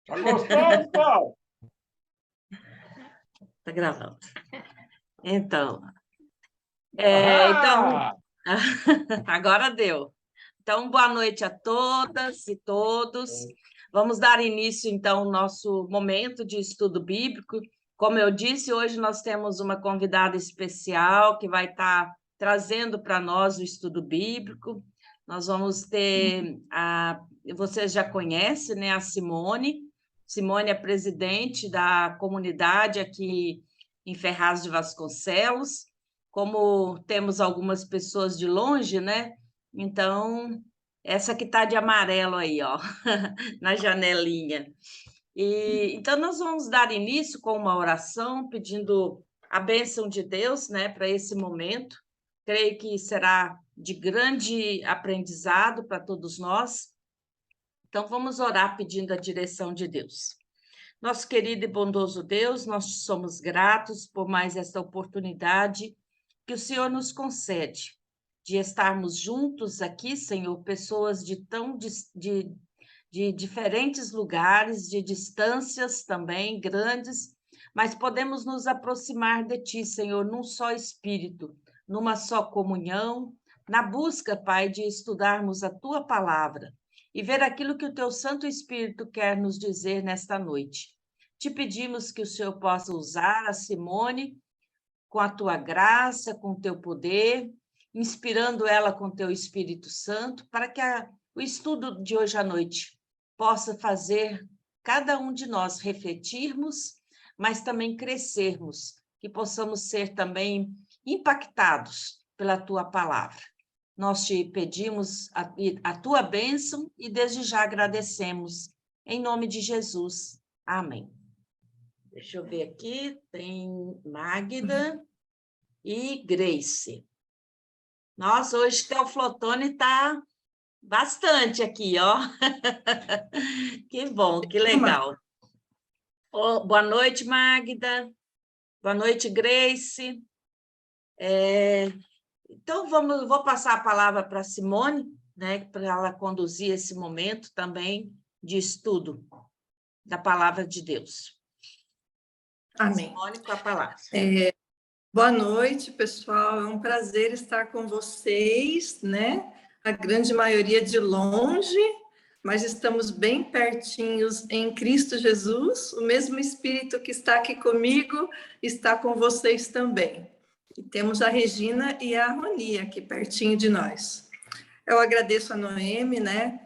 Tá gostando, Paulo? Tá gravando. Então, Ah! agora deu. Então, boa noite a todas e todos. Vamos dar início, então, ao nosso momento de estudo bíblico. Como eu disse, hoje nós temos uma convidada especial que vai estar trazendo para nós o estudo bíblico. Nós vamos ter vocês já conhecem, né, a Simone. Simone é presidente da comunidade aqui em Ferraz de Vasconcelos. Como temos algumas pessoas de longe, né? Então, essa que está de amarelo aí, ó, na janelinha. Então, nós vamos dar início com uma oração, pedindo a bênção de Deus, né, para esse momento. Creio que será de grande aprendizado para todos nós. Então, vamos orar pedindo a direção de Deus. Nosso querido e bondoso Deus, nós te somos gratos por mais esta oportunidade que o Senhor nos concede de estarmos juntos aqui, Senhor, pessoas de diferentes lugares, de distâncias também grandes, mas podemos nos aproximar de Ti, Senhor, num só espírito, numa só comunhão, na busca, Pai, de estudarmos a Tua palavra e ver aquilo que o Teu Santo Espírito quer nos dizer nesta noite. Te pedimos que o Senhor possa usar a Simone com a Tua graça, com o Teu poder, inspirando ela com o Teu Espírito Santo, para que o estudo de hoje à noite possa fazer cada um de nós refletirmos, mas também crescermos, que possamos ser também impactados pela Tua palavra. Nós te pedimos a Tua bênção e desde já agradecemos. Em nome de Jesus. Amém. Deixa eu ver aqui, tem Magda e Grace. Nossa, hoje o Teoflotone está bastante aqui, ó. Que bom, que legal. Boa noite, Magda. Boa noite, Grace. Então, vou passar a palavra para a Simone, né, para ela conduzir esse momento também de estudo da palavra de Deus. Amém. Simone, com a palavra. Boa noite, pessoal. É um prazer estar com vocês, né? A grande maioria de longe, mas estamos bem pertinhos em Cristo Jesus. O mesmo Espírito que está aqui comigo está com vocês também. E temos a Regina e a Roni aqui pertinho de nós. Eu agradeço a Noemi, né,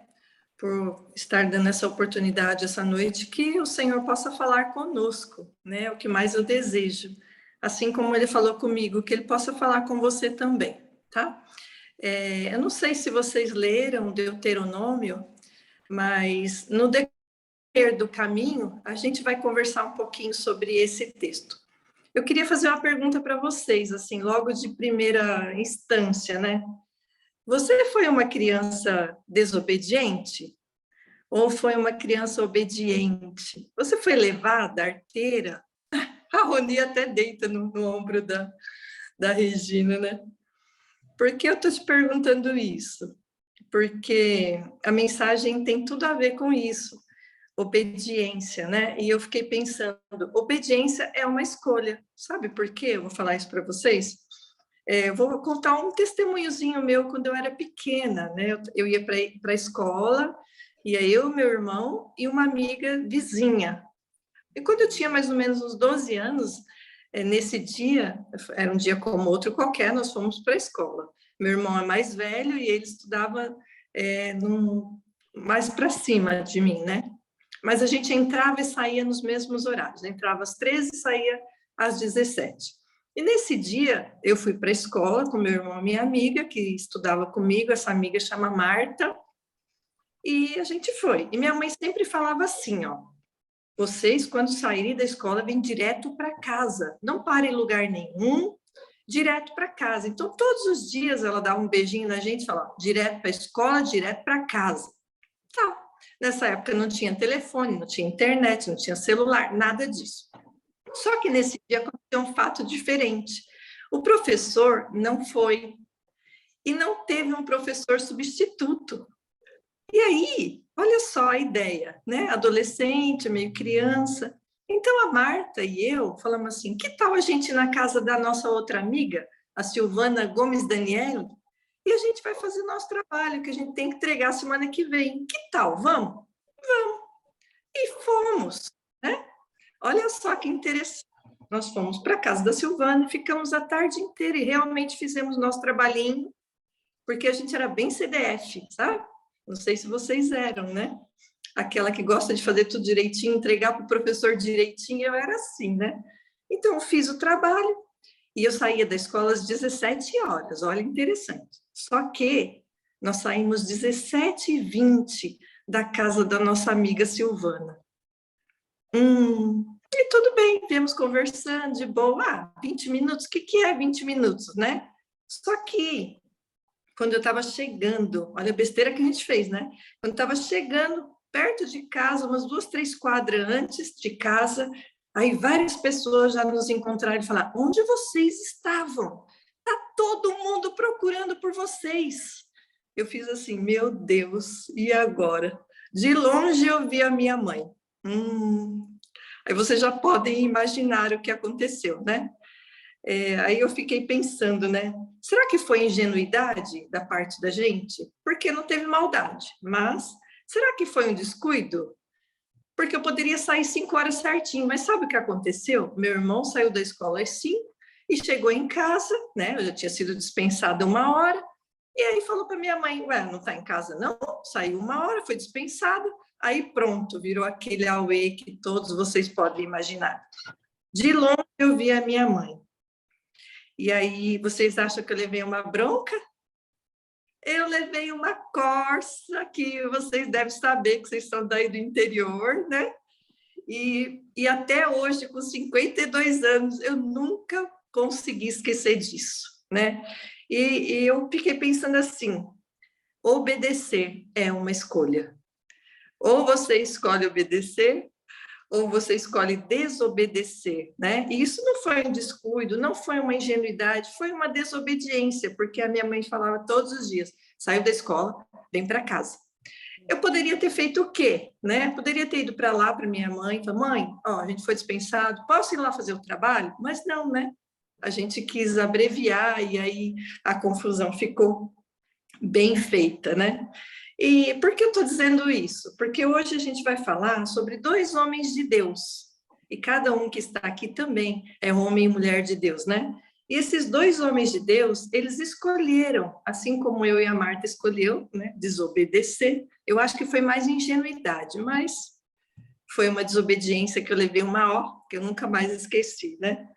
por estar dando essa oportunidade essa noite, que o Senhor possa falar conosco, né? O que mais eu desejo. Assim como ele falou comigo, que ele possa falar com você também, tá? Eu não sei se vocês leram Deuteronômio, mas no decorrer do caminho, a gente vai conversar um pouquinho sobre esse texto. Eu queria fazer uma pergunta para vocês, assim, logo de primeira instância, né? Você foi uma criança desobediente? Ou foi uma criança obediente? Você foi levada, arteira? A Roni até deita no ombro da Regina, né? Por que eu estou te perguntando isso? Porque a mensagem tem tudo a ver com isso, obediência, né? E eu fiquei pensando, obediência é uma escolha. Sabe por quê? Eu vou falar isso para vocês. Eu vou contar um testemunhozinho meu quando eu era pequena, né? Eu ia para a escola, ia eu, meu irmão e uma amiga vizinha. E quando eu tinha mais ou menos uns 12 anos, nesse dia, era um dia como outro qualquer, nós fomos para a escola. Meu irmão é mais velho e ele estudava mais para cima de mim, né? Mas a gente entrava e saía nos mesmos horários. Entrava às 13 e saía às 17. E nesse dia, eu fui para a escola com meu irmão e minha amiga, que estudava comigo, essa amiga chama Marta, e a gente foi. E minha mãe sempre falava assim, ó, vocês, quando saírem da escola, vêm direto para casa, não parem em lugar nenhum, direto para casa. Então, todos os dias ela dava um beijinho na gente e falava, direto para a escola, direto para casa. Tá. Nessa época não tinha telefone, não tinha internet, não tinha celular, nada disso. Só que nesse dia aconteceu um fato diferente. O professor não foi e não teve um professor substituto. E aí, olha só a ideia, né? Adolescente, meio criança. Então a Marta e eu falamos assim: que tal a gente ir na casa da nossa outra amiga, a Silvana Gomes Daniel, e a gente vai fazer nosso trabalho, que a gente tem que entregar semana que vem. Que tal? Vamos? E fomos, né? Olha só que interessante. Nós fomos para a casa da Silvana e ficamos a tarde inteira e realmente fizemos nosso trabalhinho, porque a gente era bem CDF, sabe? Não sei se vocês eram, né? Aquela que gosta de fazer tudo direitinho, entregar para o professor direitinho, eu era assim, né? Então, eu fiz o trabalho e eu saía da escola às 17 horas, olha, interessante. Só que nós saímos 17h20 da casa da nossa amiga Silvana. E tudo bem, viemos conversando de boa, 20 minutos, o que é 20 minutos, né? Só que, quando eu estava chegando, olha a besteira que a gente fez, né? Quando estava chegando perto de casa, umas 2, 3 quadras antes de casa, aí várias pessoas já nos encontraram e falaram: onde vocês estavam? Tá todo mundo procurando por vocês. Eu fiz assim: meu Deus, e agora? De longe eu vi a minha mãe. Aí vocês já podem imaginar o que aconteceu, né? Aí eu fiquei pensando, né? Será que foi ingenuidade da parte da gente? Porque não teve maldade. Mas será que foi um descuido? Porque eu poderia sair 5 horas certinho. Mas sabe o que aconteceu? Meu irmão saiu da escola às 5 e chegou em casa, né? Eu já tinha sido dispensada 1 hora. E aí falou para minha mãe: ué, não está em casa não? Saiu 1 hora, foi dispensada. Aí pronto, virou aquele auê que todos vocês podem imaginar. De longe eu vi a minha mãe. E aí, vocês acham que eu levei uma bronca? Eu levei uma corça, que vocês devem saber, que vocês são daí do interior, né? E até hoje, com 52 anos, eu nunca consegui esquecer disso, né? E eu fiquei pensando assim: obedecer é uma escolha. Ou você escolhe obedecer, ou você escolhe desobedecer, né? E isso não foi um descuido, não foi uma ingenuidade, foi uma desobediência, porque a minha mãe falava todos os dias: saiu da escola, vem para casa. Eu poderia ter feito o quê, né? Poderia ter ido para lá para minha mãe, falar: mãe, ó, a gente foi dispensado, posso ir lá fazer o trabalho? Mas não, né? A gente quis abreviar e aí a confusão ficou bem feita, né? E por que eu estou dizendo isso? Porque hoje a gente vai falar sobre 2 homens de Deus. E cada um que está aqui também é homem e mulher de Deus, né? E esses 2 homens de Deus, eles escolheram, assim como eu e a Marta escolheu, né, desobedecer. Eu acho que foi mais ingenuidade, mas foi uma desobediência que eu levei uma ó, que eu nunca mais esqueci, né?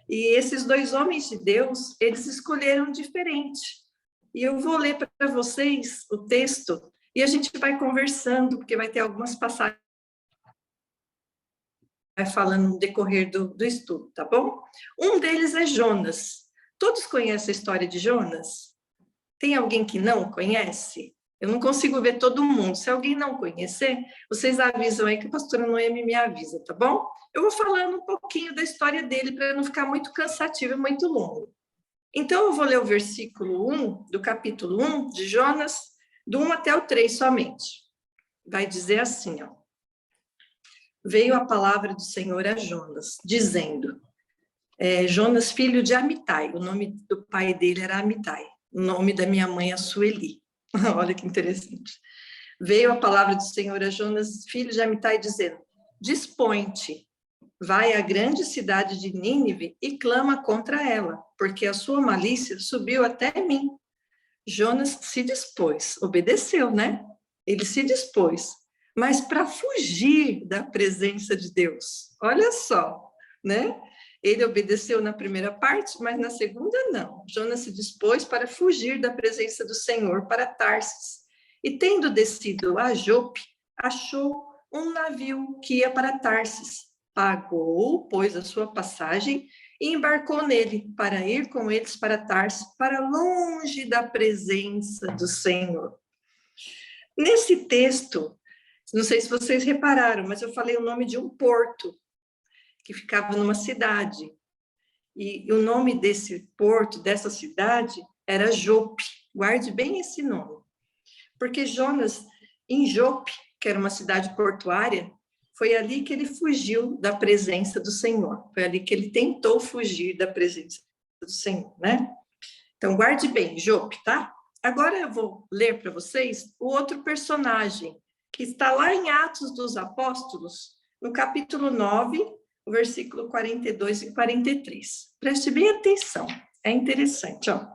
E esses 2 homens de Deus, eles escolheram diferente. E eu vou ler para vocês o texto e a gente vai conversando, porque vai ter algumas passagens vai falando no decorrer do estudo, tá bom? Um deles é Jonas. Todos conhecem a história de Jonas? Tem alguém que não conhece? Eu não consigo ver todo mundo. Se alguém não conhecer, vocês avisam aí que a pastora Noemi me avisa, tá bom? Eu vou falando um pouquinho da história dele para não ficar muito cansativo e muito longo. Então, eu vou ler o versículo 1 do capítulo 1 de Jonas, do 1 até o 3 somente. Vai dizer assim, ó: veio a palavra do Senhor a Jonas, dizendo, Jonas, filho de Amitai, o nome do pai dele era Amitai, o nome da minha mãe é Sueli. Olha que interessante. Veio a palavra do Senhor a Jonas, filho de Amitai, dizendo, dispõe-te, vai à grande cidade de Nínive e clama contra ela, porque a sua malícia subiu até mim. Jonas se dispôs, obedeceu, né? Ele se dispôs, mas para fugir da presença de Deus. Olha só, né? Ele obedeceu na primeira parte, mas na segunda não. Jonas se dispôs para fugir da presença do Senhor para Tarsis. E tendo descido a Jope, achou um navio que ia para Tarsis. Pagou, pois, a sua passagem e embarcou nele para ir com eles para Tarsis, para longe da presença do Senhor. Nesse texto, não sei se vocês repararam, mas eu falei o nome de um porto que ficava numa cidade. E o nome desse porto, dessa cidade, era Jope. Guarde bem esse nome. Porque Jonas, em Jope, que era uma cidade portuária, foi ali que ele fugiu da presença do Senhor. Foi ali que ele tentou fugir da presença do Senhor, né? Então, guarde bem, Jope, tá? Agora eu vou ler para vocês o outro personagem, que está lá em Atos dos Apóstolos, no capítulo 9, o versículo 42 e 43. Preste bem atenção, é interessante, ó.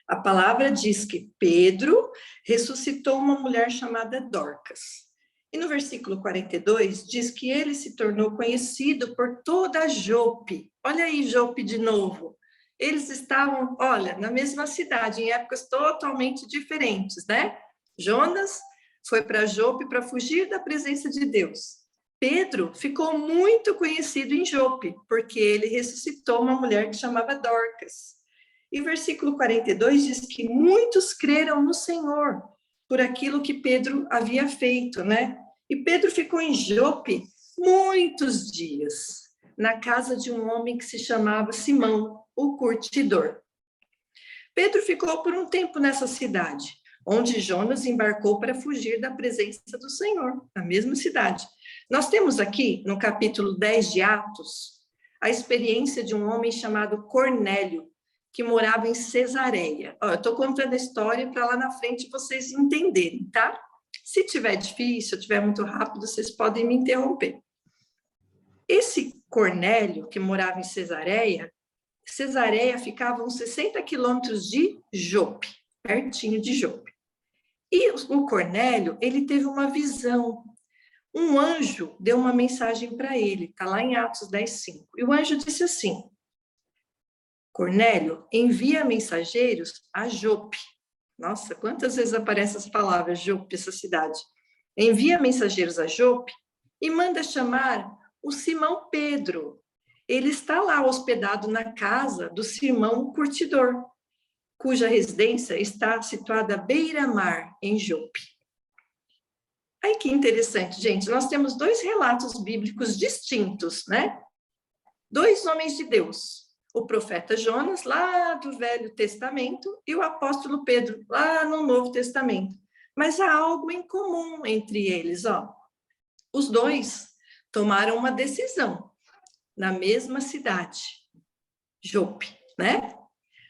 A palavra diz que Pedro ressuscitou uma mulher chamada Dorcas. E no versículo 42 diz que ele se tornou conhecido por toda a Jope. Olha aí, Jope de novo. Eles estavam, olha, na mesma cidade, em épocas totalmente diferentes, né? Jonas foi para Jope para fugir da presença de Deus. Pedro ficou muito conhecido em Jope, porque ele ressuscitou uma mulher que chamava Dorcas. E o versículo 42 diz que muitos creram no Senhor por aquilo que Pedro havia feito, né? E Pedro ficou em Jope muitos dias, na casa de um homem que se chamava Simão, o curtidor. Pedro ficou por um tempo nessa cidade, onde Jonas embarcou para fugir da presença do Senhor, na mesma cidade. Nós temos aqui, no capítulo 10 de Atos, a experiência de um homem chamado Cornélio, que morava em Cesareia. Eu estou contando a história para lá na frente vocês entenderem, tá? Se tiver difícil, tiver muito rápido, vocês podem me interromper. Esse Cornélio, que morava em Cesareia, Cesareia ficava a uns 60 quilômetros de Jope, pertinho de Jope. E o Cornélio, ele teve uma visão. Um anjo deu uma mensagem para ele, está lá em Atos 10:5. E o anjo disse assim: Cornélio, envia mensageiros a Jope. Nossa, quantas vezes aparecem as palavras Jope, essa cidade. Envia mensageiros a Jope e manda chamar o Simão Pedro. Ele está lá hospedado na casa do Simão Curtidor, cuja residência está situada à beira-mar, em Jope. Aí que interessante, gente. Nós temos dois relatos bíblicos distintos, né? Dois homens de Deus. O profeta Jonas, lá do Velho Testamento, e o apóstolo Pedro, lá no Novo Testamento. Mas há algo em comum entre eles, ó. Os dois tomaram uma decisão na mesma cidade, Jope, né?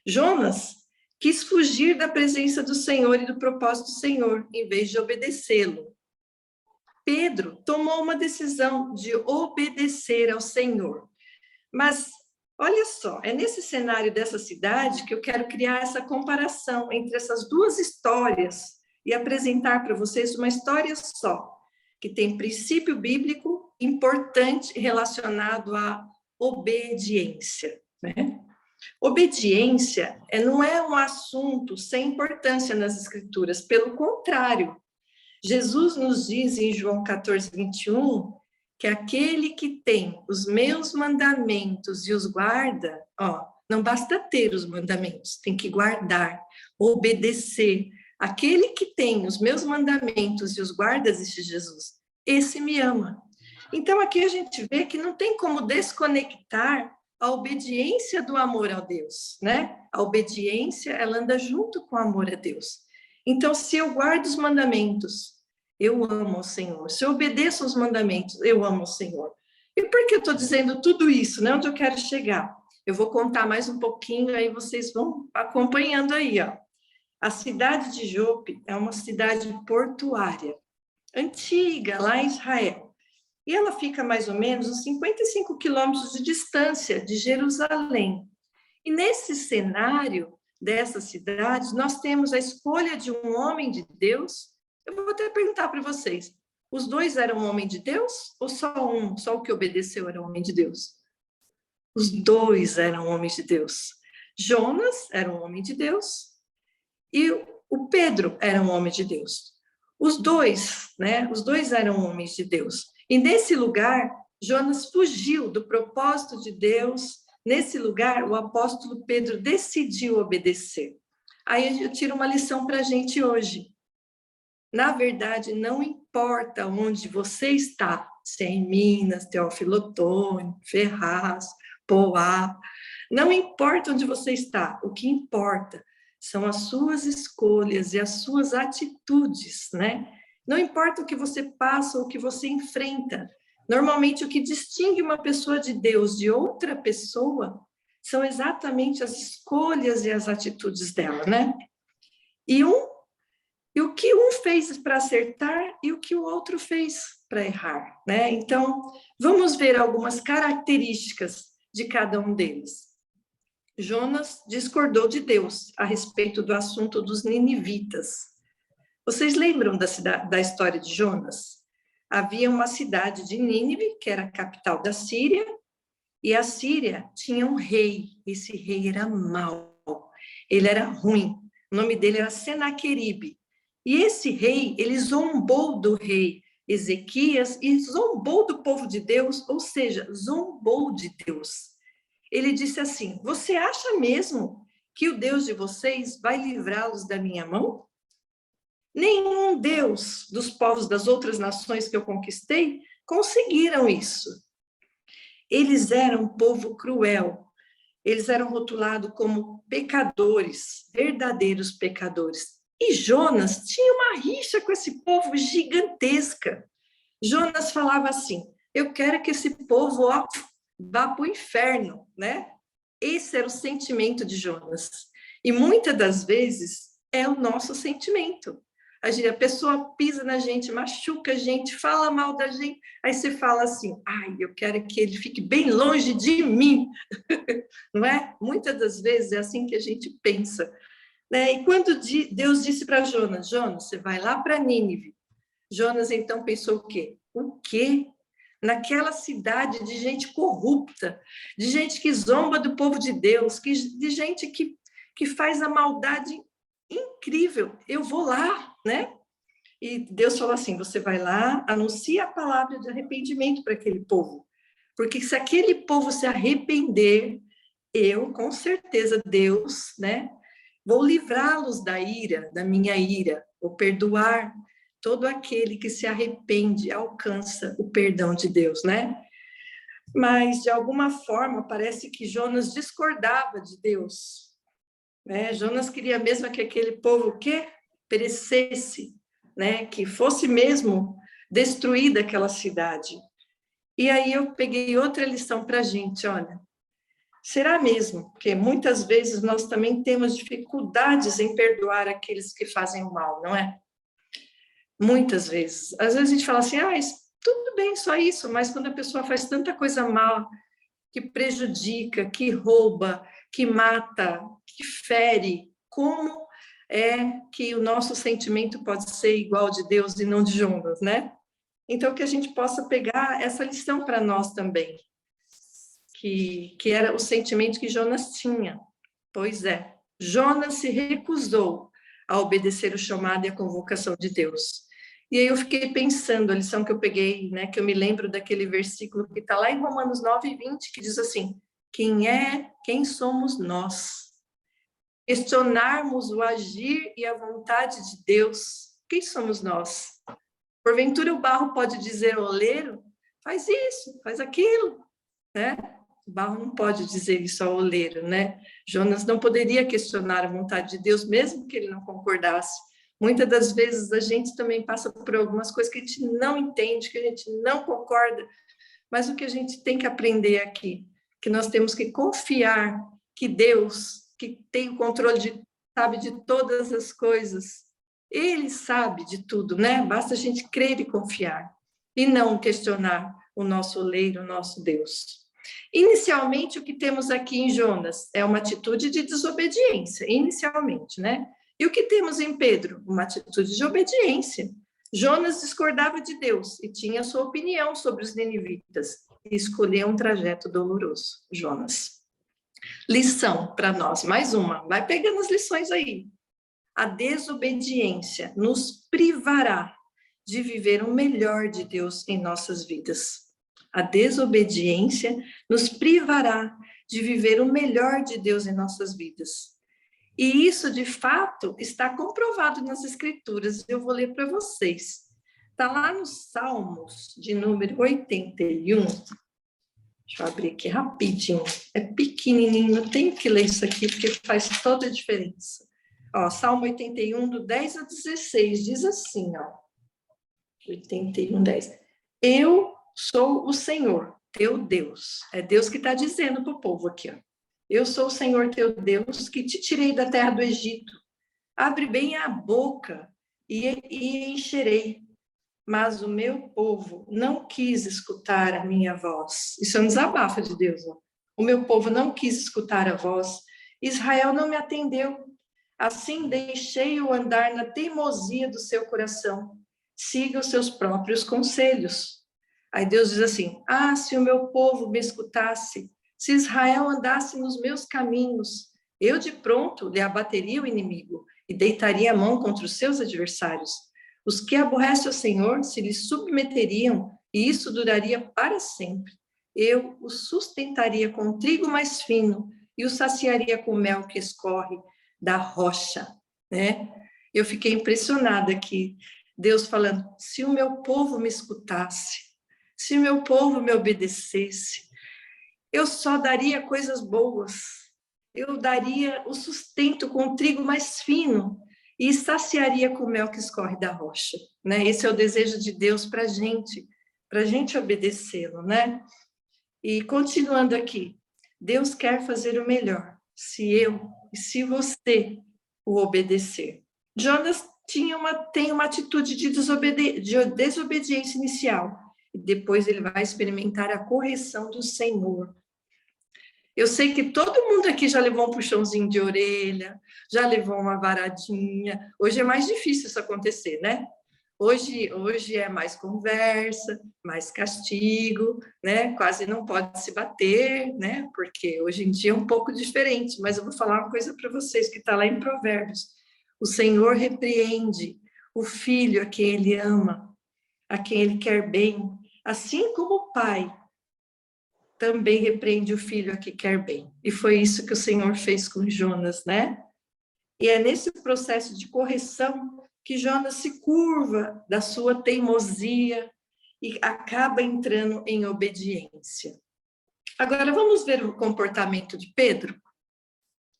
Jonas quis fugir da presença do Senhor e do propósito do Senhor, em vez de obedecê-lo. Pedro tomou uma decisão de obedecer ao Senhor. Mas olha só, é nesse cenário dessa cidade que eu quero criar essa comparação entre essas duas histórias e apresentar para vocês uma história só, que tem princípio bíblico importante relacionado à obediência, né? Obediência não é um assunto sem importância nas Escrituras, pelo contrário. Jesus nos diz em João 14:21, que aquele que tem os meus mandamentos e os guarda, ó, não basta ter os mandamentos, tem que guardar, obedecer. Aquele que tem os meus mandamentos e os guarda, disse Jesus, esse me ama. Então aqui a gente vê que não tem como desconectar a obediência do amor a Deus, né? A obediência, ela anda junto com o amor a Deus. Então, se eu guardo os mandamentos, eu amo o Senhor. Se eu obedeço os mandamentos, eu amo o Senhor. E por que eu estou dizendo tudo isso, né? Onde eu quero chegar? Eu vou contar mais um pouquinho, aí vocês vão acompanhando aí, ó. A cidade de Jope é uma cidade portuária, antiga, lá em Israel. E ela fica mais ou menos uns 55 quilômetros de distância de Jerusalém. E nesse cenário dessa cidade, nós temos a escolha de um homem de Deus. Eu vou até perguntar para vocês, os dois eram homem de Deus? Ou só um, só o que obedeceu era homem de Deus? Os dois eram homens de Deus. Jonas era um homem de Deus e o Pedro era um homem de Deus. Os dois, né? Os dois eram homens de Deus. E nesse lugar, Jonas fugiu do propósito de Deus. Nesse lugar, o apóstolo Pedro decidiu obedecer. Aí eu tiro uma lição para a gente hoje. Na verdade, não importa onde você está, se é em Minas, Teófilo Otoni, Ferraz, Poá, não importa onde você está, o que importa são as suas escolhas e as suas atitudes, né? Não importa o que você passa ou o que você enfrenta. Normalmente, o que distingue uma pessoa de Deus de outra pessoa são exatamente as escolhas e as atitudes dela, né? E o que um fez para acertar e o que o outro fez para errar, né? Então, vamos ver algumas características de cada um deles. Jonas discordou de Deus a respeito do assunto dos ninivitas. Vocês lembram da história de Jonas? Havia uma cidade de Nínive, que era a capital da Síria, e a Síria tinha um rei. Esse rei era mau, ele era ruim. O nome dele era Senaqueribe. E esse rei, ele zombou do rei Ezequias e zombou do povo de Deus, ou seja, zombou de Deus. Ele disse assim: você acha mesmo que o Deus de vocês vai livrá-los da minha mão? Nenhum Deus dos povos das outras nações que eu conquistei conseguiram isso. Eles eram um povo cruel. Eles eram rotulados como pecadores, verdadeiros pecadores. E Jonas tinha uma rixa com esse povo gigantesca. Jonas falava assim: eu quero que esse povo vá para o inferno, né? Esse era o sentimento de Jonas. E muitas das vezes é o nosso sentimento. A pessoa pisa na gente, machuca a gente, fala mal da gente, aí você fala assim: ai, eu quero que ele fique bem longe de mim. Não é? Muitas das vezes é assim que a gente pensa. Né? E quando Deus disse para Jonas: Jonas, você vai lá para Nínive. Jonas então pensou o quê? O quê? Naquela cidade de gente corrupta, de gente que zomba do povo de Deus, de gente que faz a maldade incrível. Eu vou lá, né? E Deus falou assim: você vai lá, anuncia a palavra de arrependimento para aquele povo. Porque se aquele povo se arrepender, eu, com certeza, Deus, né? Vou livrá-los da ira, da minha ira, vou perdoar. Todo aquele que se arrepende alcança o perdão de Deus, né? Mas, de alguma forma, parece que Jonas discordava de Deus, né? Jonas queria mesmo que aquele povo, o quê? Perecesse, né? Que fosse mesmo destruída aquela cidade. E aí eu peguei outra lição para a gente, olha. Será mesmo? Porque muitas vezes nós também temos dificuldades em perdoar aqueles que fazem o mal, não é? Muitas vezes. Às vezes a gente fala assim: tudo bem, só isso, mas quando a pessoa faz tanta coisa mal, que prejudica, que rouba, que mata, que fere, como é que o nosso sentimento pode ser igual de Deus e não de Jonas, né? Então, que a gente possa pegar essa lição para nós também, que era o sentimento que Jonas tinha. Pois é, Jonas se recusou a obedecer o chamado e a convocação de Deus. E aí eu fiquei pensando, a lição que eu peguei, né, que eu me lembro daquele versículo que está lá em Romanos 9:20, que diz assim: quem somos nós? Questionarmos o agir e a vontade de Deus. Quem somos nós? Porventura o barro pode dizer ao oleiro: faz isso, faz aquilo, né? O barro não pode dizer isso ao oleiro, né? Jonas não poderia questionar a vontade de Deus, mesmo que ele não concordasse. Muitas das vezes a gente também passa por algumas coisas que a gente não entende, que a gente não concorda, mas o que a gente tem que aprender aqui, que nós temos que confiar que Deus, que tem o controle sabe de todas as coisas, Ele sabe de tudo, né? Basta a gente crer e confiar, e não questionar o nosso oleiro, o nosso Deus. Inicialmente, o que temos aqui em Jonas é uma atitude de desobediência, inicialmente, né? E o que temos em Pedro? Uma atitude de obediência. Jonas discordava de Deus e tinha sua opinião sobre os ninivitas e escolheu um trajeto doloroso. Jonas. Lição para nós, mais uma. Vai pegando as lições aí. A desobediência nos privará de viver o melhor de Deus em nossas vidas. A desobediência nos privará de viver o melhor de Deus em nossas vidas. E isso, de fato, está comprovado nas Escrituras. Eu vou ler para vocês. Está lá nos Salmos, de número 81. Deixa eu abrir aqui rapidinho. É pequenininho, eu tenho que ler isso aqui, porque faz toda a diferença. Ó, Salmo 81, do 10 ao 16, diz assim, ó. 81, 10. Eu sou o Senhor, teu Deus. É Deus que está dizendo para o povo aqui, ó. Eu sou o Senhor, teu Deus, que te tirei da terra do Egito. Abre bem a boca e encherei. Mas o meu povo não quis escutar a minha voz. Isso é um desabafo de Deus, ó. O meu povo não quis escutar a voz. Israel não me atendeu. Assim deixei-o andar na teimosia do seu coração. Siga os seus próprios conselhos. Aí Deus diz assim: ah, se o meu povo me escutasse, se Israel andasse nos meus caminhos, eu de pronto lhe abateria o inimigo e deitaria a mão contra os seus adversários. Os que aborrecem o Senhor se lhe submeteriam, e isso duraria para sempre. Eu o sustentaria com trigo mais fino e o saciaria com mel que escorre da rocha, né? Eu fiquei impressionada aqui, Deus falando: se o meu povo me escutasse, se o meu povo me obedecesse, eu só daria coisas boas, eu daria o sustento com o trigo mais fino e saciaria com o mel que escorre da rocha, né? Esse é o desejo de Deus para a gente obedecê-lo, né? E continuando aqui, Deus quer fazer o melhor, se eu e se você o obedecer. Jonas tem uma atitude de desobediência inicial, e depois ele vai experimentar a correção do Senhor. Eu sei que todo mundo aqui já levou um puxãozinho de orelha, já levou uma varadinha. Hoje é mais difícil isso acontecer, né? Hoje é mais conversa, mais castigo, né? Quase não pode se bater, né? Porque hoje em dia é um pouco diferente. Mas eu vou falar uma coisa para vocês que está lá em Provérbios. O Senhor repreende o filho a quem ele ama, a quem ele quer bem, assim como o pai também repreende o filho a quem quer bem. E foi isso que o Senhor fez com Jonas, né? E é nesse processo de correção que Jonas se curva da sua teimosia e acaba entrando em obediência. Agora vamos ver o comportamento de Pedro.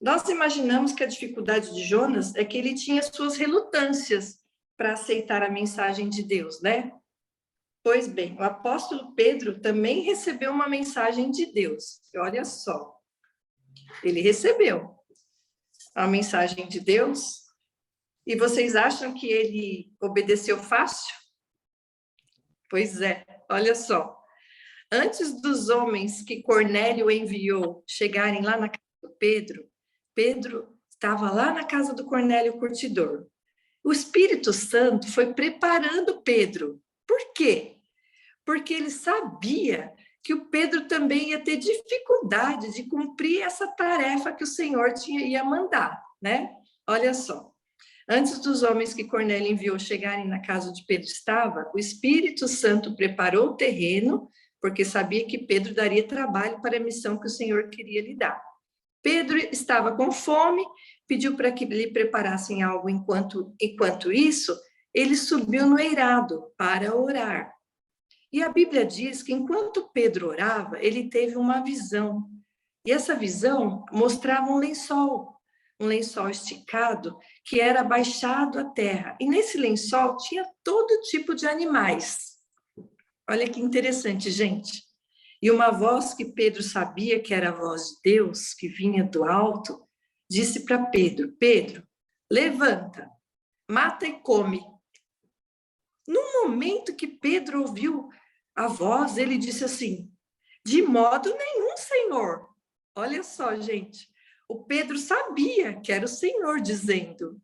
Nós imaginamos que a dificuldade de Jonas é que ele tinha suas relutâncias para aceitar a mensagem de Deus, né? Pois bem, o apóstolo Pedro também recebeu uma mensagem de Deus. Olha só, ele recebeu a mensagem de Deus. E vocês acham que ele obedeceu fácil? Pois é, olha só. Antes dos homens que Cornélio enviou chegarem lá na casa do Pedro, Pedro estava lá na casa do Cornélio Curtidor. O Espírito Santo foi preparando Pedro. Por quê? Porque ele sabia que o Pedro também ia ter dificuldade de cumprir essa tarefa que o Senhor ia mandar, né? Olha só. Antes dos homens que Cornélio enviou chegarem na casa onde Pedro estava, o Espírito Santo preparou o terreno, porque sabia que Pedro daria trabalho para a missão que o Senhor queria lhe dar. Pedro estava com fome, pediu para que lhe preparassem algo. Enquanto isso, ele subiu no eirado para orar. E a Bíblia diz que enquanto Pedro orava, ele teve uma visão. E essa visão mostrava um lençol esticado que era baixado à terra. E nesse lençol tinha todo tipo de animais. Olha que interessante, gente. E uma voz que Pedro sabia que era a voz de Deus, que vinha do alto, disse para Pedro: Pedro, levanta, mata e come. No momento que Pedro ouviu a voz, ele disse assim: de modo nenhum, Senhor. Olha só, gente. O Pedro sabia que era o Senhor dizendo.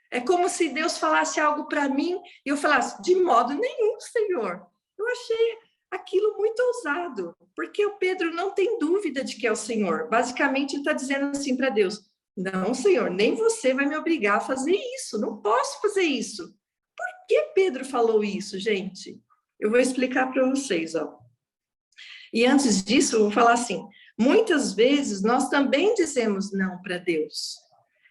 É como se Deus falasse algo para mim e eu falasse: de modo nenhum, Senhor. Eu achei aquilo muito ousado, porque o Pedro não tem dúvida de que é o Senhor. Basicamente, ele está dizendo assim para Deus: não, Senhor, nem você vai me obrigar a fazer isso. Não posso fazer isso. Por que Pedro falou isso, gente? Eu vou explicar para vocês, ó. E antes disso, eu vou falar assim: muitas vezes nós também dizemos não para Deus.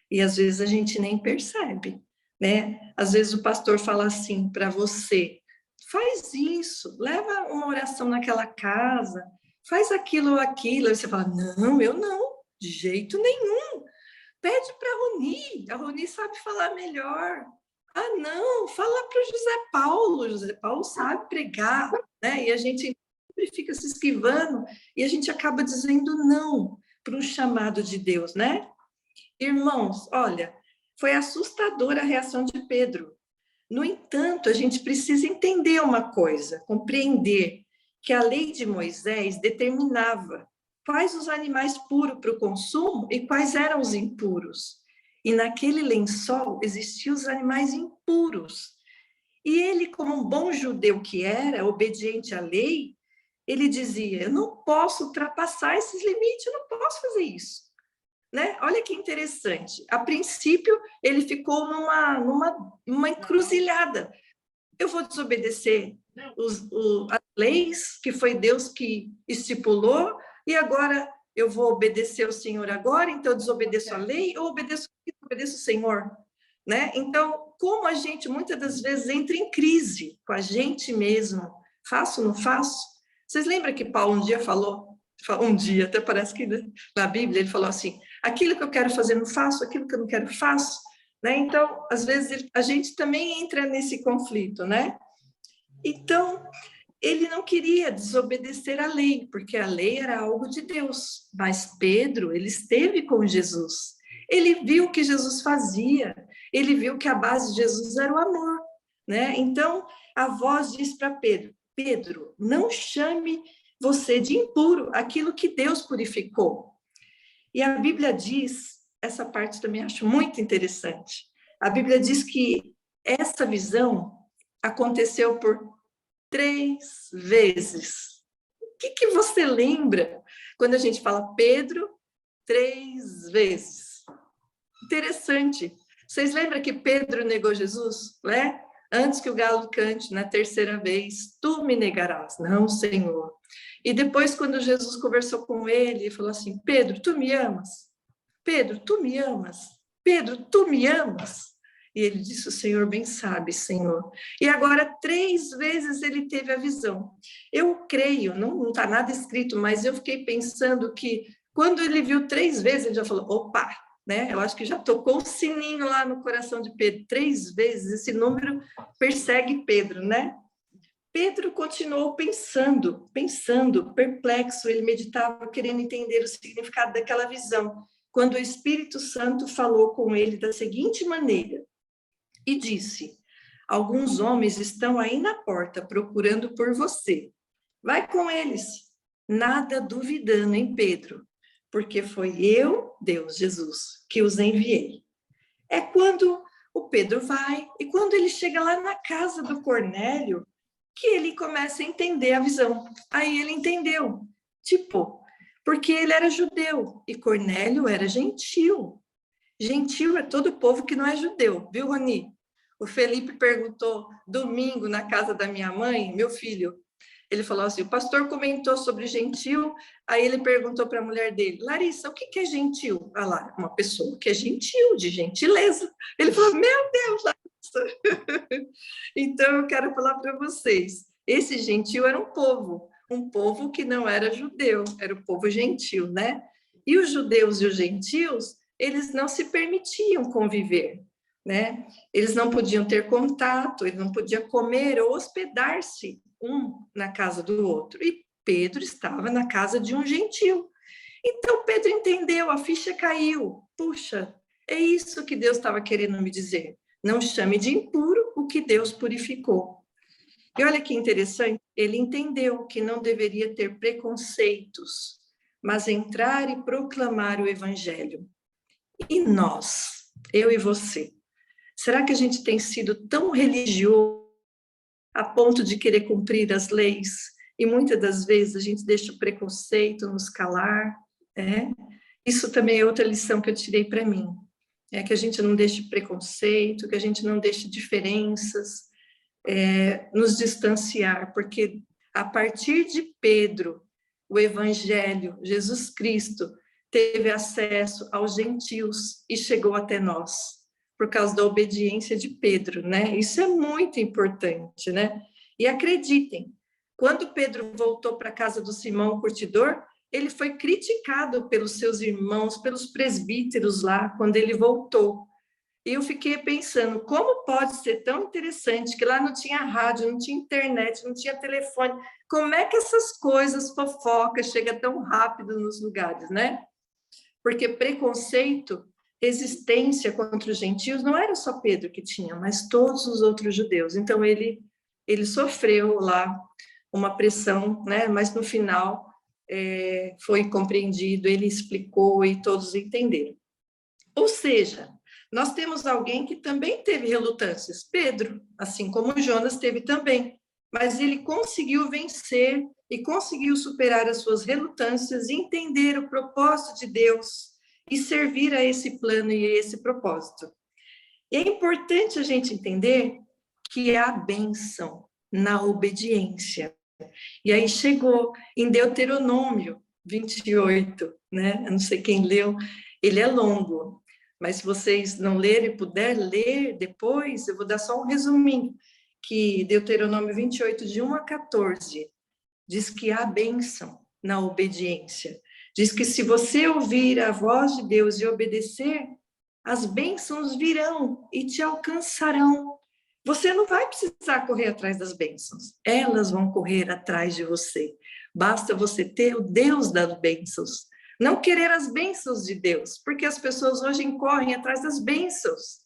E às vezes a gente nem percebe, né? Às vezes o pastor fala assim para você: faz isso, leva uma oração naquela casa, faz aquilo ou aquilo. Aí você fala: não, eu não, de jeito nenhum. Pede para a Roni sabe falar melhor. Ah, não, fala para o José Paulo sabe pregar, né? E a gente sempre fica se esquivando e a gente acaba dizendo não para um chamado de Deus, né? Irmãos, olha, foi assustadora a reação de Pedro. No entanto, a gente precisa entender uma coisa, compreender que a lei de Moisés determinava quais os animais puros para o consumo e quais eram os impuros. E naquele lençol existiam os animais impuros. E ele, como um bom judeu que era, obediente à lei, ele dizia: eu não posso ultrapassar esses limites, eu não posso fazer isso. Né? Olha que interessante. A princípio, ele ficou numa encruzilhada. Eu vou desobedecer as leis que foi Deus que estipulou, e agora eu vou obedecer o Senhor agora, então eu desobedeço a lei ou obedeço o Senhor? Né? Então, como a gente muitas das vezes entra em crise com a gente mesmo, faço ou não faço? Vocês lembram que Paulo um dia falou, até parece que na Bíblia ele falou assim, aquilo que eu quero fazer não faço, aquilo que eu não quero faço, né? Então, às vezes a gente também entra nesse conflito, né? Então, ele não queria desobedecer a lei, porque a lei era algo de Deus. Mas Pedro, ele esteve com Jesus. Ele viu o que Jesus fazia. Ele viu que a base de Jesus era o amor, né? Então, a voz diz para Pedro: Pedro, não chame você de impuro aquilo que Deus purificou. E a Bíblia diz, essa parte também acho muito interessante. A Bíblia diz que essa visão aconteceu por 3 vezes. O que você lembra quando a gente fala Pedro 3 vezes? Interessante. Vocês lembram que Pedro negou Jesus, né? Antes que o galo cante, na terceira vez, tu me negarás. Não, Senhor. E depois, quando Jesus conversou com ele, ele falou assim: Pedro, tu me amas? Pedro, tu me amas? Pedro, tu me amas? E ele disse: o Senhor bem sabe, Senhor. E agora 3 vezes ele teve a visão. Eu creio, não está nada escrito, mas eu fiquei pensando que quando ele viu 3 vezes, ele já falou: opa, né? Eu acho que já tocou o sininho lá no coração de Pedro. 3 vezes, esse número persegue Pedro, né? Pedro continuou pensando, perplexo, ele meditava, querendo entender o significado daquela visão, quando o Espírito Santo falou com ele da seguinte maneira, e disse: alguns homens estão aí na porta procurando por você. Vai com eles, nada duvidando em Pedro, porque foi eu, Deus, Jesus, que os enviei. É quando o Pedro vai, e quando ele chega lá na casa do Cornélio, que ele começa a entender a visão. Aí ele entendeu, tipo, porque ele era judeu e Cornélio era gentil. Gentil é todo povo que não é judeu, viu, Roni? O Felipe perguntou domingo na casa da minha mãe, meu filho, ele falou assim, o pastor comentou sobre gentil, aí ele perguntou para a mulher dele, Larissa, o que é gentil? Ah lá, uma pessoa que é gentil, de gentileza. Ele falou, meu Deus, Larissa. Então, eu quero falar para vocês, esse gentil era um povo que não era judeu, era o povo gentil, né? E os judeus e os gentios, eles não se permitiam conviver, né? Eles não podiam ter contato, eles não podiam comer ou hospedar-se um na casa do outro. E Pedro estava na casa de um gentil. Então Pedro entendeu, a ficha caiu. Puxa, é isso que Deus estava querendo me dizer. Não chame de impuro o que Deus purificou. E olha que interessante, ele entendeu que não deveria ter preconceitos, mas entrar e proclamar o evangelho. E nós, eu e você, será que a gente tem sido tão religioso a ponto de querer cumprir as leis? E muitas das vezes a gente deixa o preconceito nos calar, né? Isso também é outra lição que eu tirei para mim. É que a gente não deixe preconceito, que a gente não deixe diferenças, nos distanciar, porque a partir de Pedro, o Evangelho, Jesus Cristo, teve acesso aos gentios e chegou até nós, por causa da obediência de Pedro, né? Isso é muito importante, né? E acreditem, quando Pedro voltou para a casa do Simão Curtidor, ele foi criticado pelos seus irmãos, pelos presbíteros lá, quando ele voltou. E eu fiquei pensando, como pode ser tão interessante que lá não tinha rádio, não tinha internet, não tinha telefone. Como é que essas coisas, fofocas, chegam tão rápido nos lugares, né? Porque preconceito, resistência contra os gentios, não era só Pedro que tinha, mas todos os outros judeus. Então, ele sofreu lá uma pressão, né? Mas no final foi compreendido, ele explicou e todos entenderam. Ou seja, nós temos alguém que também teve relutâncias, Pedro, assim como Jonas teve também, mas ele conseguiu vencer e conseguiu superar as suas relutâncias, entender o propósito de Deus e servir a esse plano e a esse propósito. E é importante a gente entender que há bênção na obediência. E aí chegou em Deuteronômio 28, né? Eu não sei quem leu, ele é longo, mas se vocês não lerem e puder ler depois, eu vou dar só um resuminho, que Deuteronômio 28, de 1 a 14, diz que há bênção na obediência. Diz que se você ouvir a voz de Deus e obedecer, as bênçãos virão e te alcançarão. Você não vai precisar correr atrás das bênçãos, elas vão correr atrás de você. Basta você ter o Deus das bênçãos, não querer as bênçãos de Deus, porque as pessoas hoje correm atrás das bênçãos.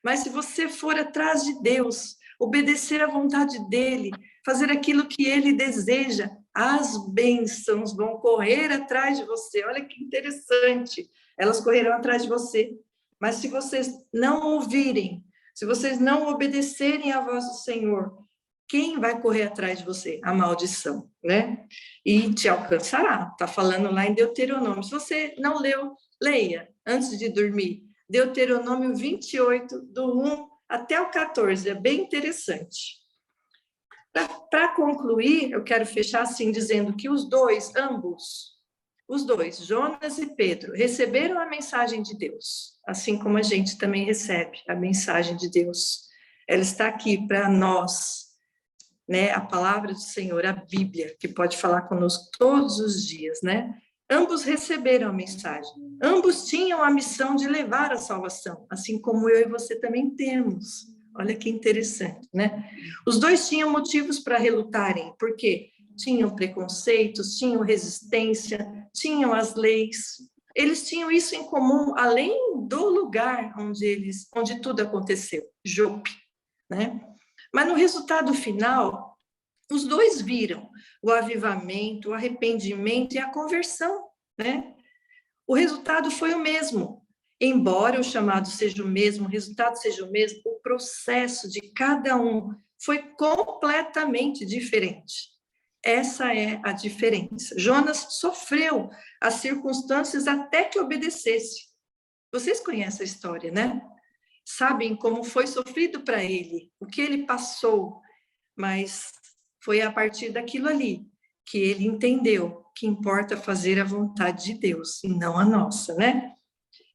Mas se você for atrás de Deus, obedecer à vontade dele, fazer aquilo que ele deseja, as bênçãos vão correr atrás de você. Olha que interessante, elas correrão atrás de você. Mas se vocês não ouvirem, se vocês não obedecerem à voz do Senhor, quem vai correr atrás de você? A maldição, né? E te alcançará. Está falando lá em Deuteronômio. Se você não leu, leia antes de dormir. Deuteronômio 28, do 1 até o 14. É bem interessante. Para concluir, eu quero fechar assim, dizendo que os dois, Jonas e Pedro, receberam a mensagem de Deus, assim como a gente também recebe a mensagem de Deus. Ela está aqui para nós, né? A palavra do Senhor, a Bíblia, que pode falar conosco todos os dias, né? Ambos receberam a mensagem, ambos tinham a missão de levar a salvação, assim como eu e você também temos. Olha que interessante, né? Os dois tinham motivos para relutarem, porque tinham preconceitos, tinham resistência, tinham as leis. Eles tinham isso em comum, além do lugar onde tudo aconteceu, Jope, né? Mas no resultado final, os dois viram o avivamento, o arrependimento e a conversão, né? O resultado foi o mesmo. Embora o chamado seja o mesmo, o resultado seja o mesmo, o processo de cada um foi completamente diferente. Essa é a diferença. Jonas sofreu as circunstâncias até que obedecesse. Vocês conhecem a história, né? Sabem como foi sofrido para ele, o que ele passou, mas foi a partir daquilo ali que ele entendeu que importa fazer a vontade de Deus e não a nossa, né?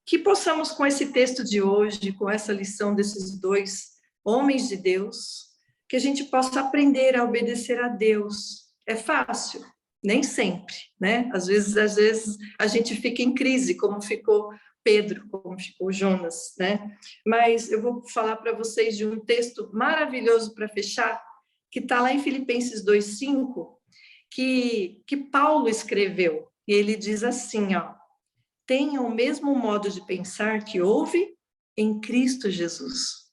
Que possamos, com esse texto de hoje, com essa lição desses dois homens de Deus, que a gente possa aprender a obedecer a Deus. É fácil? Nem sempre, né? Às vezes a gente fica em crise, como ficou Pedro, como ficou Jonas, né? Mas eu vou falar para vocês de um texto maravilhoso para fechar, que está lá em Filipenses 2:5, que Paulo escreveu. E ele diz assim, ó: tenham o mesmo modo de pensar que houve em Cristo Jesus.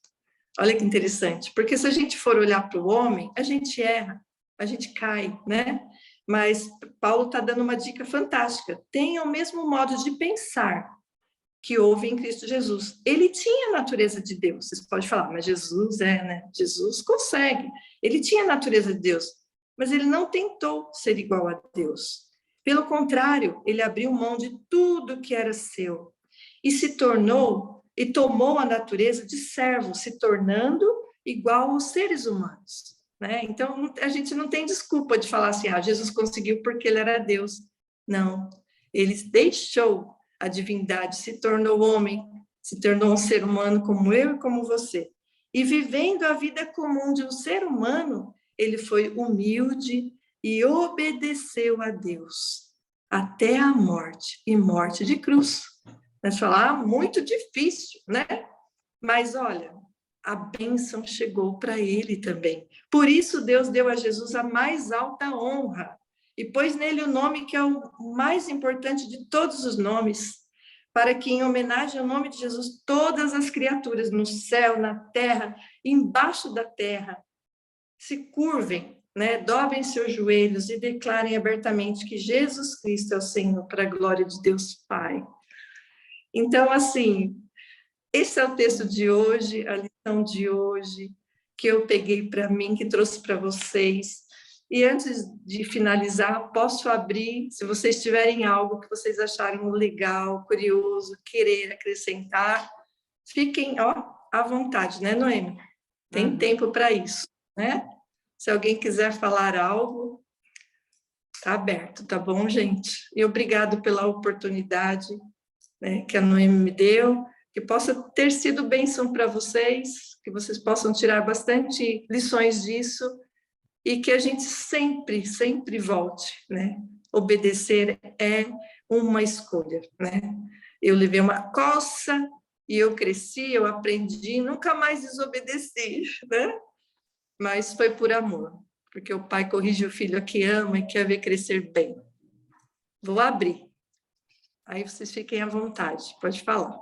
Olha que interessante, porque se a gente for olhar para o homem, a gente erra, a gente cai, né? Mas Paulo está dando uma dica fantástica. Tenham o mesmo modo de pensar que houve em Cristo Jesus. Ele tinha a natureza de Deus. Vocês podem falar, mas Jesus né? Jesus consegue. Ele tinha a natureza de Deus, mas ele não tentou ser igual a Deus. Pelo contrário, ele abriu mão de tudo que era seu e se tornou e tomou a natureza de servo, se tornando igual aos seres humanos, né? Então, a gente não tem desculpa de falar assim, Jesus conseguiu porque ele era Deus. Não, ele deixou a divindade, se tornou homem, se tornou um ser humano como eu e como você. E vivendo a vida comum de um ser humano, ele foi humilde e obedeceu a Deus até a morte, e morte de cruz. Mas falar muito difícil, né? Mas olha, a bênção chegou para ele também. Por isso Deus deu a Jesus a mais alta honra e pôs nele o nome que é o mais importante de todos os nomes, para que em homenagem ao nome de Jesus todas as criaturas no céu, na terra, embaixo da terra, se curvem, né, dobrem seus joelhos e declarem abertamente que Jesus Cristo é o Senhor, para a glória de Deus Pai. Então, assim, esse é o texto de hoje, a lição de hoje, que eu peguei para mim, que trouxe para vocês. E antes de finalizar, posso abrir, se vocês tiverem algo que vocês acharem legal, curioso, querer acrescentar, fiquem, ó, à vontade, né, Noemi? Tem tempo para isso, né? Se alguém quiser falar algo, está aberto, tá bom, gente? E obrigado pela oportunidade, né, que a Noemi me deu, que possa ter sido bênção para vocês, que vocês possam tirar bastante lições disso e que a gente sempre, sempre volte, né? Obedecer é uma escolha, né? Eu levei uma coça e eu cresci, eu aprendi, nunca mais desobedeci, né? Mas foi por amor, porque o pai corrige o filho que ama e quer ver crescer bem. Vou abrir. Aí vocês fiquem à vontade, pode falar.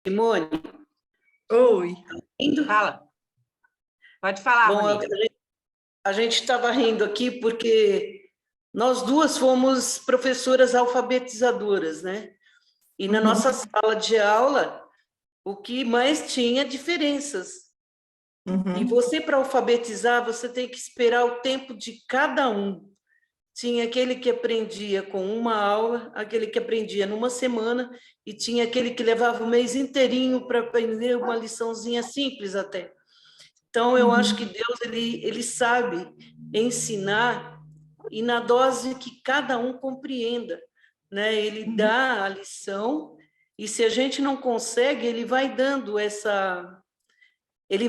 Simone. Oi. Fala. Pode falar, Bom, Rony. a gente estava rindo aqui porque nós duas fomos professoras alfabetizadoras, né? E na nossa sala de aula, o que mais tinha diferenças. E você, para alfabetizar, você tem que esperar o tempo de cada um. Tinha aquele que aprendia com uma aula, aquele que aprendia numa semana, e tinha aquele que levava o mês inteirinho para aprender uma liçãozinha simples até. Então, eu acho que Deus ele sabe ensinar e na dose que cada um compreenda, né? Ele dá a lição e se a gente não consegue, ele vai dando essa... Ele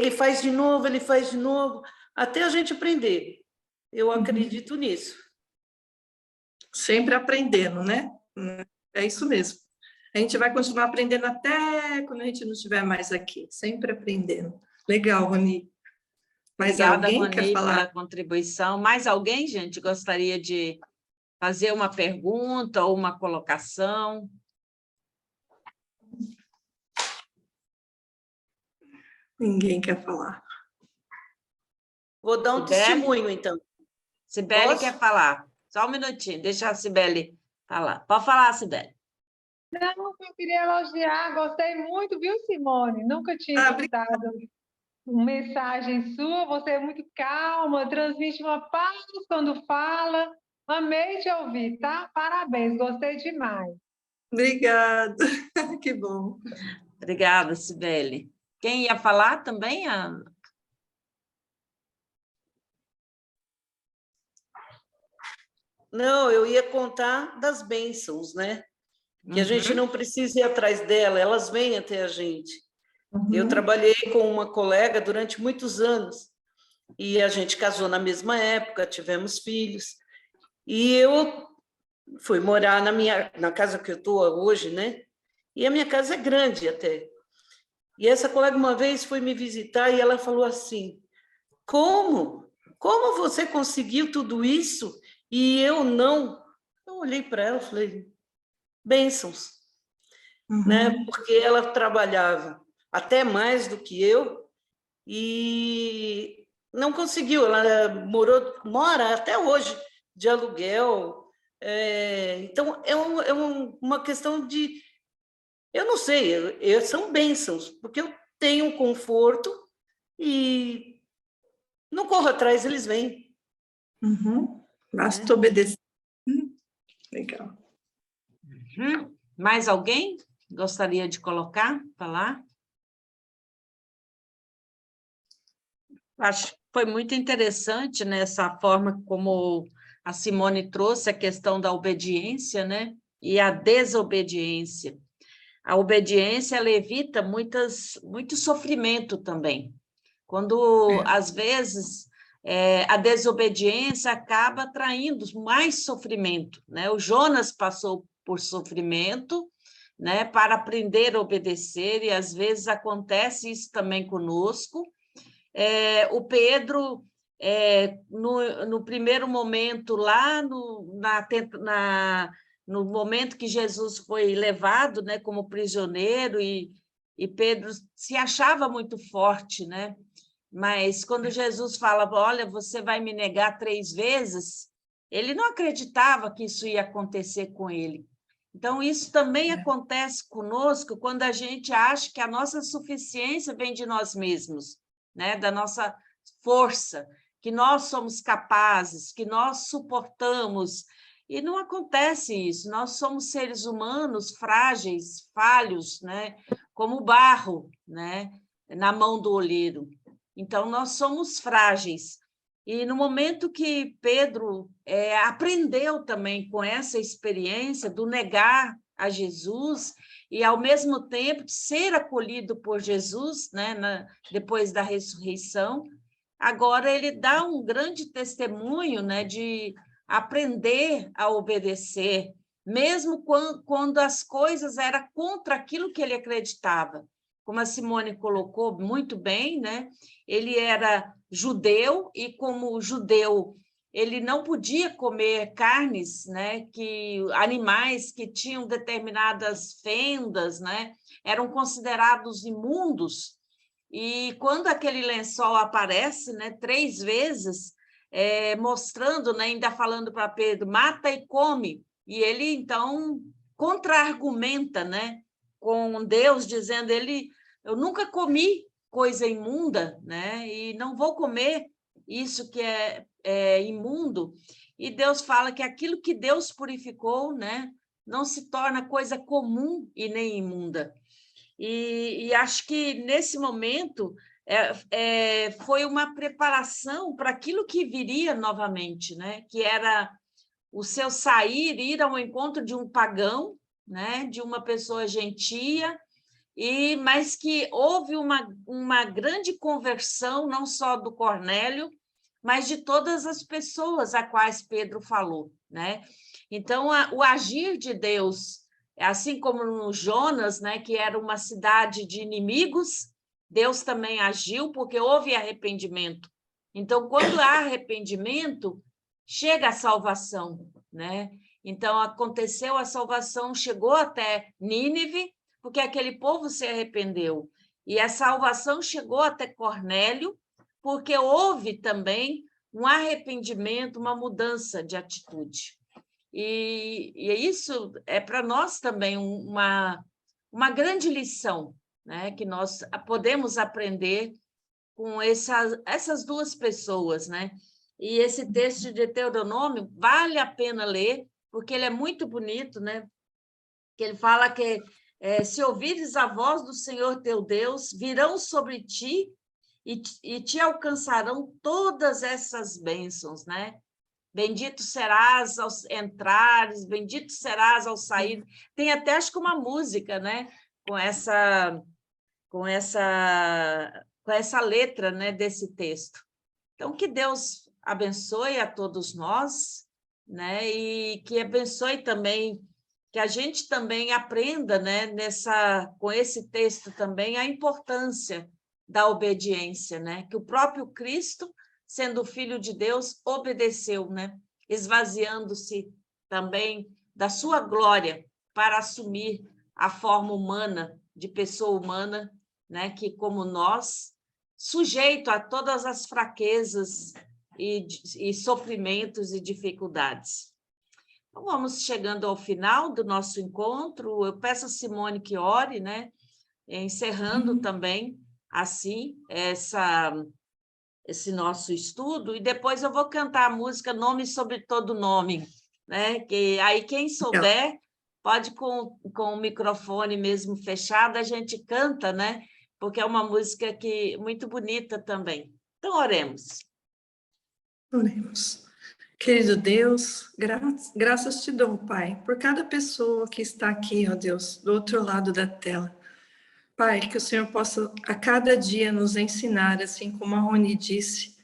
faz de novo, até a gente aprender. Eu acredito nisso. Sempre aprendendo, né? É isso mesmo. A gente vai continuar aprendendo até quando a gente não estiver mais aqui. Sempre aprendendo. Legal, Rony. Mais Obrigada, alguém Rony, quer falar? pela contribuição. Mais alguém, gente, gostaria de fazer uma pergunta ou uma colocação? Ninguém quer falar. Vou dar um testemunho, então. Cibele quer falar. Só um minutinho, deixa a Cibele falar. Pode falar, Cibele. Não, eu queria elogiar, gostei muito, viu, Simone? Nunca tinha escutado uma mensagem sua, você é muito calma, transmite uma paz quando fala. Amei te ouvir, tá? Parabéns, gostei demais. Obrigada, que bom. Obrigada, Cibele. Quem ia falar também? Não, eu ia contar das bênçãos, né? Que a gente não precisa ir atrás dela, elas vêm até a gente. Eu trabalhei com uma colega durante muitos anos, e a gente casou na mesma época, tivemos filhos, e eu fui morar na casa que eu estou hoje, né? E a minha casa é grande até. E essa colega uma vez foi me visitar e ela falou assim, como? Como você conseguiu tudo isso e eu não? Eu olhei para ela e falei, bênçãos, né? Porque ela trabalhava até mais do que eu e não conseguiu. Ela mora até hoje de aluguel. Então, uma questão de... Eu não sei, são bênçãos, porque eu tenho um conforto e não corro atrás, eles vêm. Basta obedecer. Legal. Mais alguém gostaria de falar? Acho que foi muito interessante, né, essa forma como a Simone trouxe a questão da obediência, né, e a desobediência. A obediência, ela evita muito sofrimento também. Quando, às vezes, a desobediência acaba traindo mais sofrimento, né? O Jonas passou por sofrimento né, para aprender a obedecer, e às vezes acontece isso também conosco. O Pedro, no primeiro momento, lá no momento que Jesus foi levado, né, como prisioneiro, e Pedro se achava muito forte, né? Mas quando Jesus fala, olha, você vai me negar 3 vezes, ele não acreditava que isso ia acontecer com ele. Então, isso também acontece conosco quando a gente acha que a nossa suficiência vem de nós mesmos, né? Da nossa força, que nós somos capazes, que nós suportamos. E não acontece isso. Nós somos seres humanos frágeis, falhos, né? Como barro, né? Na mão do oleiro. Então, nós somos frágeis. E no momento que Pedro aprendeu também com essa experiência do negar a Jesus e, ao mesmo tempo, ser acolhido por Jesus, né, depois da ressurreição, agora ele dá um grande testemunho, né, de aprender a obedecer, mesmo quando as coisas eram contra aquilo que ele acreditava. Como a Simone colocou muito bem, né? Ele era judeu e, como judeu, ele não podia comer carnes, né? Animais que tinham determinadas fendas, né? Eram considerados imundos. E quando aquele lençol aparece, né, 3 vezes, mostrando, né, ainda falando para Pedro, mata e come, e ele, então, contra-argumenta, né, com Deus, dizendo, eu nunca comi coisa imunda, né, e não vou comer isso que é imundo. E Deus fala que aquilo que Deus purificou, né, não se torna coisa comum e nem imunda. E acho que, nesse momento, foi uma preparação para aquilo que viria novamente, né? Que era o seu sair, ir ao encontro de um pagão, né? De uma pessoa gentia, mas que houve uma grande conversão, não só do Cornélio, mas de todas as pessoas a quais Pedro falou, né? Então, o agir de Deus, assim como no Jonas, né, que era uma cidade de inimigos, Deus também agiu porque houve arrependimento. Então, quando há arrependimento, chega a salvação, né? Então, aconteceu a salvação, chegou até Nínive, porque aquele povo se arrependeu. E a salvação chegou até Cornélio, porque houve também um arrependimento, uma mudança de atitude. E isso é para nós também uma grande lição, né? Que nós podemos aprender com essas 2 pessoas, né? E esse texto de Deuteronômio vale a pena ler, porque ele é muito bonito, né? Que ele fala que se ouvires a voz do Senhor teu Deus, virão sobre ti e te alcançarão todas essas bênçãos, né? Bendito serás ao entrares, bendito serás ao sair. Tem até, acho que, uma música, né? Com essa letra, né? Desse texto. Então, que Deus abençoe a todos nós, né? E que abençoe também, que a gente também aprenda, né? Com esse texto também, a importância da obediência, né? Que o próprio Cristo, sendo filho de Deus, obedeceu, né? Esvaziando-se também da sua glória para assumir a forma humana, de pessoa humana, né? Que, como nós, sujeito a todas as fraquezas e sofrimentos e dificuldades. Então, vamos chegando ao final do nosso encontro. Eu peço a Simone que ore, né? Encerrando também, assim, esse nosso estudo, e depois eu vou cantar a música Nome sobre Todo Nome, né? Que aí quem souber pode, com o microfone mesmo fechado, a gente canta, né? Porque é uma música muito bonita também. Então, oremos. Oremos. Querido Deus, graças te dou, Pai, por cada pessoa que está aqui, ó Deus, do outro lado da tela. Pai, que o Senhor possa a cada dia nos ensinar, assim como a Rony disse,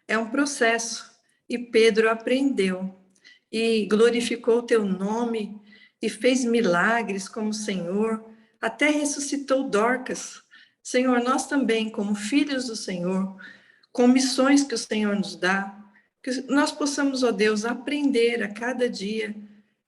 é um processo, e Pedro aprendeu, e glorificou o teu nome, e fez milagres como o Senhor, até ressuscitou Dorcas. Senhor, nós também, como filhos do Senhor, com missões que o Senhor nos dá, que nós possamos, ó Deus, aprender a cada dia,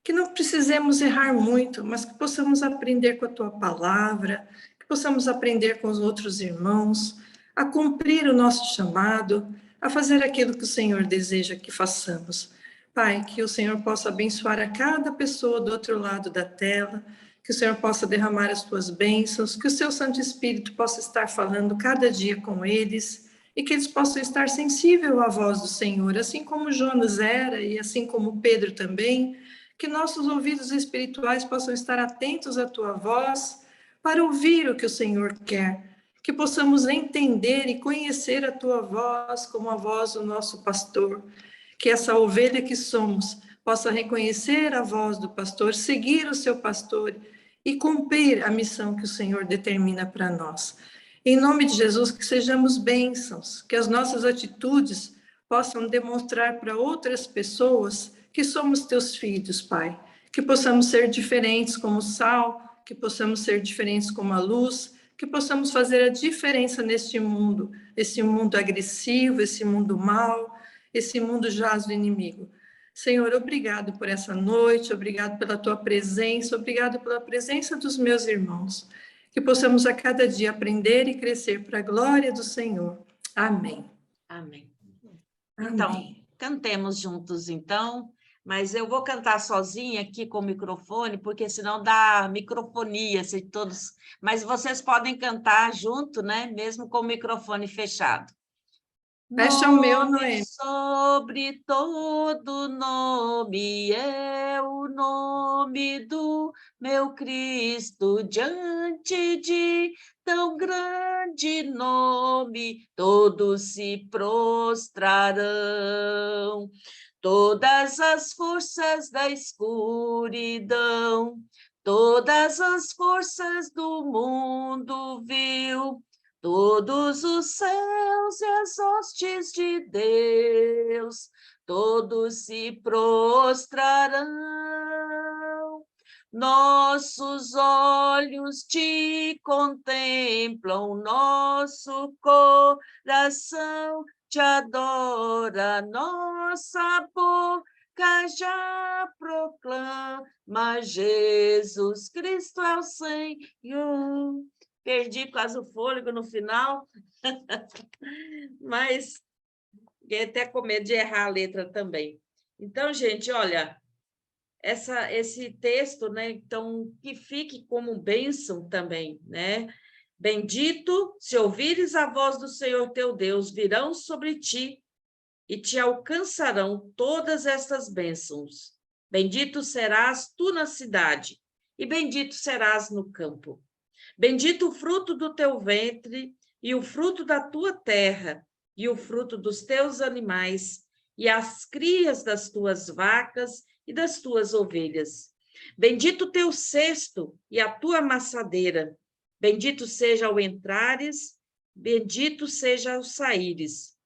que não precisemos errar muito, mas que possamos aprender com a Tua palavra, que possamos aprender com os outros irmãos, a cumprir o nosso chamado, a fazer aquilo que o Senhor deseja que façamos. Pai, que o Senhor possa abençoar a cada pessoa do outro lado da tela, que o Senhor possa derramar as tuas bênçãos, que o seu Santo Espírito possa estar falando cada dia com eles e que eles possam estar sensíveis à voz do Senhor, assim como Jonas era e assim como Pedro também, que nossos ouvidos espirituais possam estar atentos à tua voz para ouvir o que o Senhor quer, que possamos entender e conhecer a tua voz como a voz do nosso pastor, que essa ovelha que somos possa reconhecer a voz do pastor, seguir o seu pastor e cumprir a missão que o Senhor determina para nós. Em nome de Jesus, que sejamos bênçãos, que as nossas atitudes possam demonstrar para outras pessoas que somos teus filhos, Pai. Que possamos ser diferentes como o sal, que possamos ser diferentes como a luz, que possamos fazer a diferença neste mundo, esse mundo agressivo, esse mundo mau, esse mundo jaz do inimigo. Senhor, obrigado por essa noite, obrigado pela tua presença, obrigado pela presença dos meus irmãos. Que possamos a cada dia aprender e crescer para a glória do Senhor. Amém. Amém. Amém. Então, cantemos juntos, então. Mas eu vou cantar sozinha aqui com o microfone, porque senão dá microfonia, se todos... Mas vocês podem cantar junto, né? Mesmo com o microfone fechado. Fecha o meu, Noemi. Sobre todo nome é o nome do meu Cristo, diante de tão grande nome, todos se prostrarão. Todas as forças da escuridão, todas as forças do mundo viu, todos os céus e as hostes de Deus, todos se prostrarão. Nossos olhos te contemplam, nosso coração te adora, nossa boca já proclama, Jesus Cristo é o Senhor. Perdi quase o fôlego no final, mas fiquei até com medo de errar a letra também. Então, gente, olha, esse texto, né? Então, que fique como bênção também, né? Bendito, se ouvires a voz do Senhor teu Deus, virão sobre ti e te alcançarão todas estas bênçãos. Bendito serás tu na cidade, e bendito serás no campo. Bendito o fruto do teu ventre, e o fruto da tua terra, e o fruto dos teus animais, e as crias das tuas vacas e das tuas ovelhas. Bendito o teu cesto e a tua amassadeira. Bendito seja ao entrares, bendito seja ao saíres.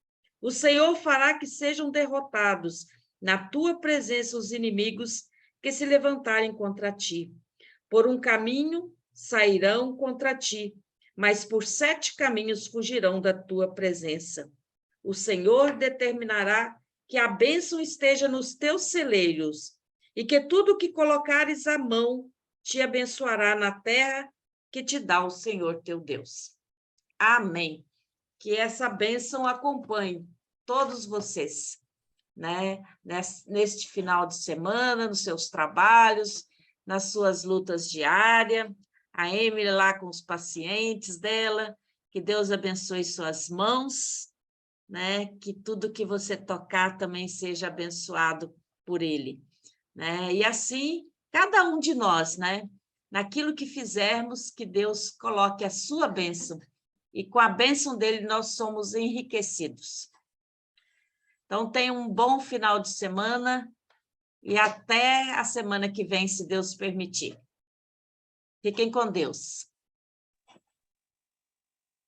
O Senhor fará que sejam derrotados na tua presença os inimigos que se levantarem contra ti. Por um caminho sairão contra ti, mas por 7 caminhos fugirão da tua presença. O Senhor determinará que a bênção esteja nos teus celeiros e que tudo que colocares à mão te abençoará na terra que te dá o Senhor teu Deus. Amém. Que essa bênção acompanhe todos vocês, né? Neste final de semana, nos seus trabalhos, nas suas lutas diárias, a Emily lá com os pacientes dela, que Deus abençoe suas mãos, né? Que tudo que você tocar também seja abençoado por Ele, né? E assim, cada um de nós, né? Naquilo que fizermos, que Deus coloque a sua bênção, e com a bênção dele nós somos enriquecidos. Então, tenha um bom final de semana e até a semana que vem, se Deus permitir. Fiquem com Deus.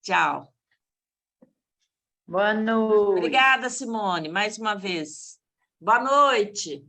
Tchau. Boa noite. Obrigada, Simone, mais uma vez. Boa noite.